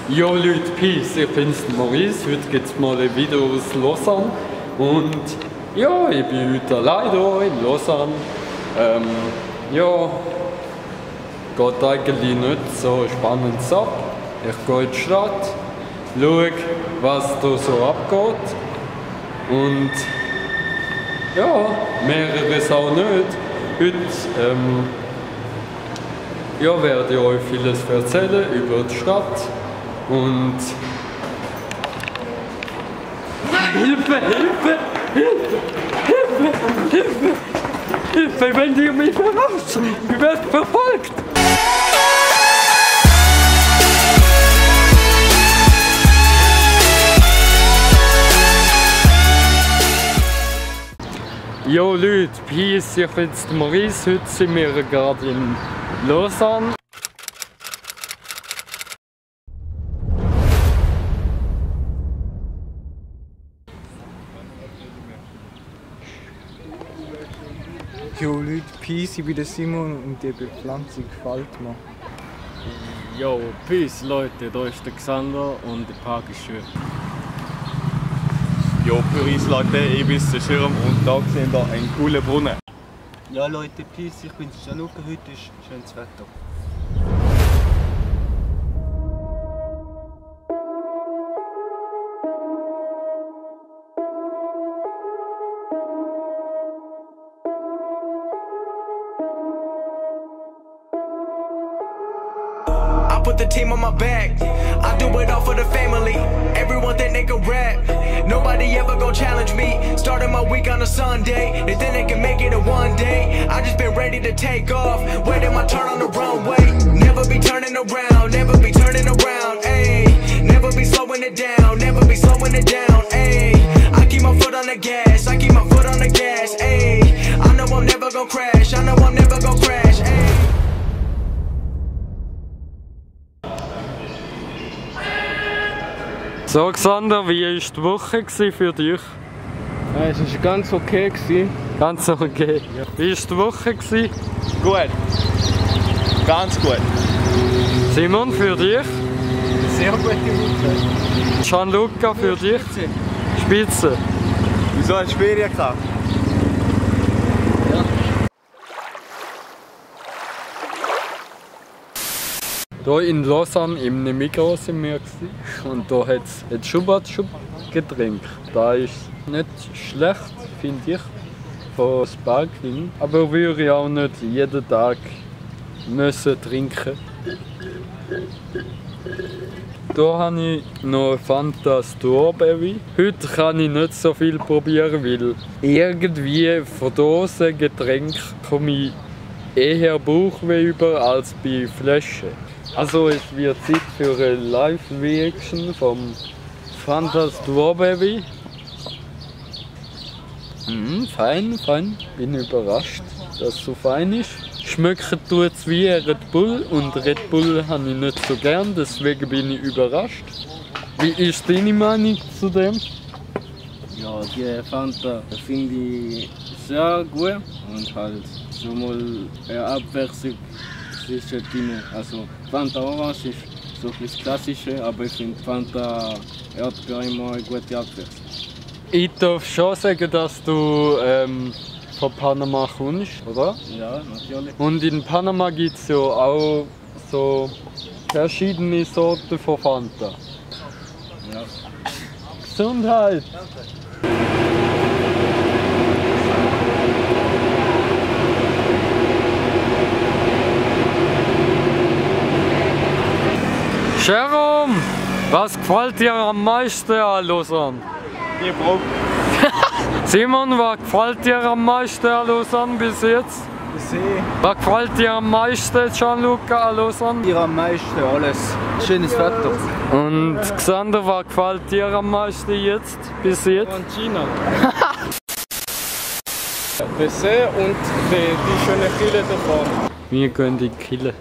Jo Leute, Peace, ich bin's Maurice. Heute gibt es mal ein Video aus Lausanne. Und ja, ich bin heute allein hier in Lausanne. Ja, geht eigentlich nicht so spannend ab. Ich gehe in die Stadt, schaue, was da so abgeht. Und ja, mehreres auch nicht. Heute ja, werde ich euch vieles erzählen über die Stadt. Und Hilfe, Hilfe, Hilfe, Hilfe, Hilfe, Hilfe, wenn ihr mich verlasst, ich werde verfolgt. Jo Leute, Peace, ich bin's Maurice. Heute sind wir gerade in Lausanne. Jo Leute, Peace, ich bin der Simon und die Bepflanzung gefällt mir. Jo, Peace Leute, da ist der Xander und der Park ist schön. Jo, Peace Leute, ich bin der Schirm und da sehen wir einen coolen Brunnen. Ja Leute, Peace, ich bin Gianluca, heute ist schönes Wetter. I put the team on my back. I do it all for the family. Everyone think they can rap. Nobody ever gon' challenge me. Starting my week on a Sunday. They think they can make it in one day. I just been ready to take off. Waiting my turn on the runway. Never be turning around. Never be turning around. Ayy. Never be slowing it down. Never be slowing it down. Ayy. I keep my foot on the gas. I keep my foot on the gas. Ayy. I know I'm never gon' crash. I know I'm never gon' crash. Ayy. So Xander, wie war die Woche für dich? Ja, es war ganz okay. Ganz okay. Ja. Wie war die Woche? Gut. Ganz gut. Simon, für dich? Sehr gute Woche. Gianluca, für dich? Spitze. Wieso hast du Ferien gehabt? Hier in Lausanne im Migros sind wir und hier hat es Schubert-Getränk. Da ist nicht schlecht, finde ich, von Sparkling. Aber würde ich auch nicht jeden Tag müssen trinken. Hier habe ich noch Fanta Strawberry. Heute kann ich nicht so viel probieren, weil irgendwie von Dosengetränk komme ich eher Bauchweh über als bei Flaschen. Also es wird Zeit für eine Live-Reaction vom Fanta Strawberry. Fein, fein. Bin überrascht, dass es so fein ist. Schmecken tut es wie Red Bull und Red Bull habe ich nicht so gern, deswegen bin ich überrascht. Wie ist deine Meinung zu dem? Ja, die Fanta finde ich sehr gut und halt schon mal eine Abwechslung zwischen denen. Also Fanta Orange ist so das Klassische, aber ich finde Fanta Erdbeer immer eine gute Abwechslung. Ich darf schon sagen, dass du von Panama kommst, oder? Ja, natürlich. Und in Panama gibt es ja auch so verschiedene Sorten von Fanta. Ja. Gesundheit! Jerome, was gefällt dir am meisten an Lausanne? Die Brücke. Simon, was gefällt dir am meisten an Lausanne bis jetzt? Der See. Was gefällt dir am meisten, Gianluca, an Lausanne? Dir am meisten alles. Schönes Wetter. Und Xander, was gefällt dir am meisten jetzt, bis jetzt? Und China. Der See und die schöne Kille davon. Wir gehen in die Kille.